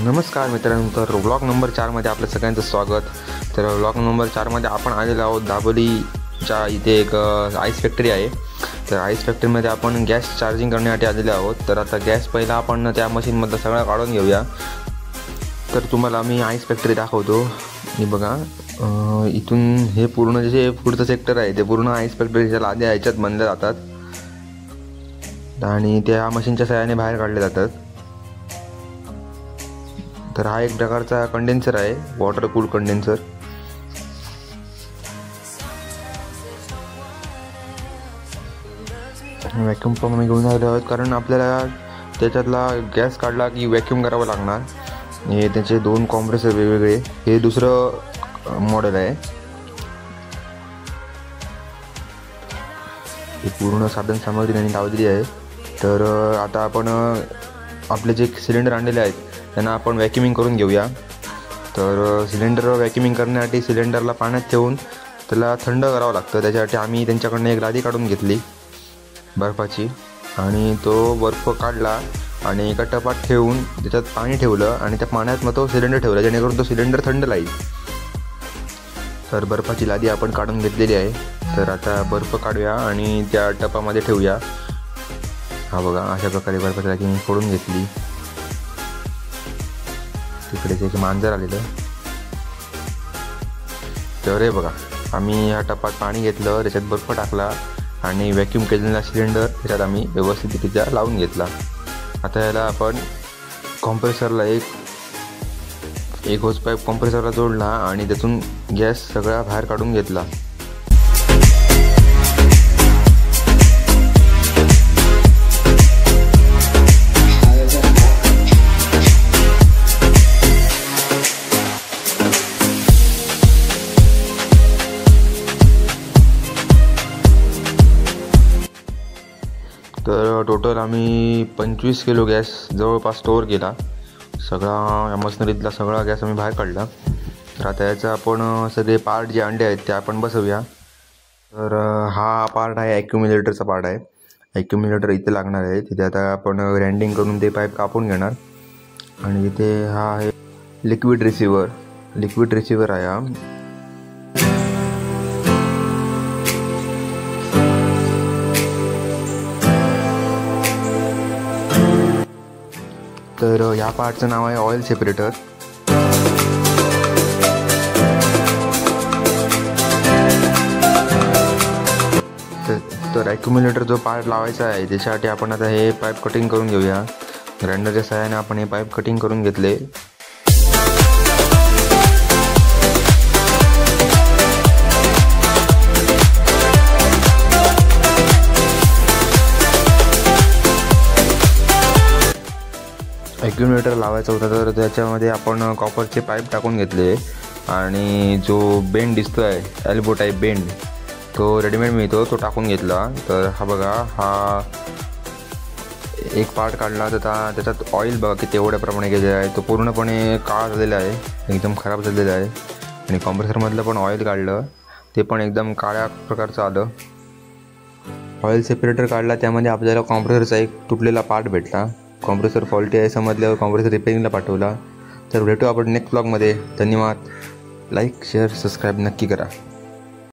नमस्कार मित्रांनो, तर व्लॉग नंबर 4मध्ये आपलं सगळ्यांचं स्वागत. तर व्लॉग नंबर 4मध्ये आपण आलेलो आहोत दाबोलीच्या इथे एक आईस फॅक्टरी आहे. तर आईस फॅक्टरीमध्ये आपण गॅस चार्जिंग करण्यासाठी आलेलो आहोत. तर आता गॅस पहिला आपण त्या मशीनमधलं सगळं काढून घेऊया. तर तुम्हाला मी आईस फॅक्टरी दाखवतो. हे बघा, इथून हे पूर्ण जे पुढचं सेक्टर आहे ते पूर्ण आईस फॅक्टरीच्या लाद्या ह्याच्यात बनल्या जातात आणि त्या मशीनच्या सहाय्याने बाहेर काढले जातात. तर हा एक प्रकारचा कंडेन्सर आहे, water cool condenser. Vacuum pump आम्ही घेऊन आलो आहोत कारण आपल्याला त्याच्यातला गॅस काढला की व्हॅक्यूम करावं लागणार. हे त्याचे 2 कॉम्प्रेसर वेगवेगळे. हे दुसरं मॉडेल आहे. हे पूर्ण साधन सामग्री त्यांनी लावलेली आहे. तर आता आपण आपले जे सिलेंडर आणलेले आहेत त्यांना आपण व्हॅक्युमिंग करून घेऊया. तर सिलेंडर व्हॅक्युमिंग करण्यासाठी सिलेंडरला पाण्यात ठेवून त्याला थंड करावं लागतं. त्याच्यासाठी आम्ही त्यांच्याकडनं एक लादी काढून घेतली बर्फाची आणि तो बर्फ काढला आणि एका टपात ठेवून त्याच्यात पाणी ठेवलं आणि त्या पाण्यात मग तो सिलेंडर ठेवला जेणेकरून तो सिलेंडर थंड राहील. तर बर्फाची लादी आपण काढून घेतलेली आहे. तर आता बर्फ काढूया आणि त्या टपामध्ये ठेवूया. हा बघा, अशा प्रकारे बर्फाची लादी मी फोडून घेतली. तिकडेच एक मांजर आलेलं. तर हे बघा, आम्ही ह्या टपात पाणी घेतलं, त्याच्यात बर्फ टाकला आणि व्हॅक्यूम केलेला सिलेंडर त्याच्यात आम्ही व्यवस्थितरित्या लावून घेतला. आता याला आपण कॉम्प्रेसरला एक होस पाईप कॉम्प्रेसरला जोडला आणि त्यातून गॅस सगळा बाहेर काढून घेतला. तर टोटल आम्ही 25 किलो गॅस जवळपास स्टोअर केला. सगळा या मशिनरीतला सगळा गॅस आम्ही बाहेर काढला. तर आता याचा आपण सगळे पार्ट जे अंडे आहेत ते आपण बसवूया. तर हा पार्ट आहे ॲक्युम्युलेटरचा पार्ट आहे. ॲक्युम्युलेटर इथे लागणार आहे. तिथे आता आपण ग्राइंडिंग करून ते पाईप कापून घेणार. आणि इथे हा आहे लिक्विड रिसिवर आहे हा. तर या पार्टचं नाव आहे ऑइल सेपरेटर. तर ॲक्युम्युलेटर जो पार्ट लावायचा आहे त्याच्यासाठी आपण आता हे पाईप कटिंग करून घेऊया. ग्राइंडरच्या सहाय्याने आपण हे पाईप कटिंग करून घेतले. ॲक्युम्युलेटर लावायचा होता तर त्याच्यामध्ये आपण कॉपरचे पाईप टाकून घेतले आणि जो बेंड दिसतो आहे एल्बो टाईप बेंड तो रेडीमेड मिळतो, तो टाकून घेतला. तर हा बघा, हा एक पार्ट काढला तर त्याच्यात ऑइल बघा किती एवढ्या प्रमाणे गेलेला आहे. तो पूर्णपणे काळा झालेला आहे, एकदम खराब झालेला आहे. आणि कॉम्प्रेसरमधलं पण ऑइल काढलं, ते पण एकदम काळ्या प्रकारचं आलं. ऑइल सेपरेटर काढला, त्यामध्ये आपल्याला कॉम्प्रेसरचा एक तुटलेला पार्ट भेटला. कॉम्प्रेसर फॉल्टी आहे समजल्यावर कॉम्प्रेसर रिपेअरिंगला पाठवला. तर भेटू आपण नेक्स्ट ब्लॉगमध्ये. धन्यवाद. लाईक, शेअर, सबस्क्राईब नक्की करा.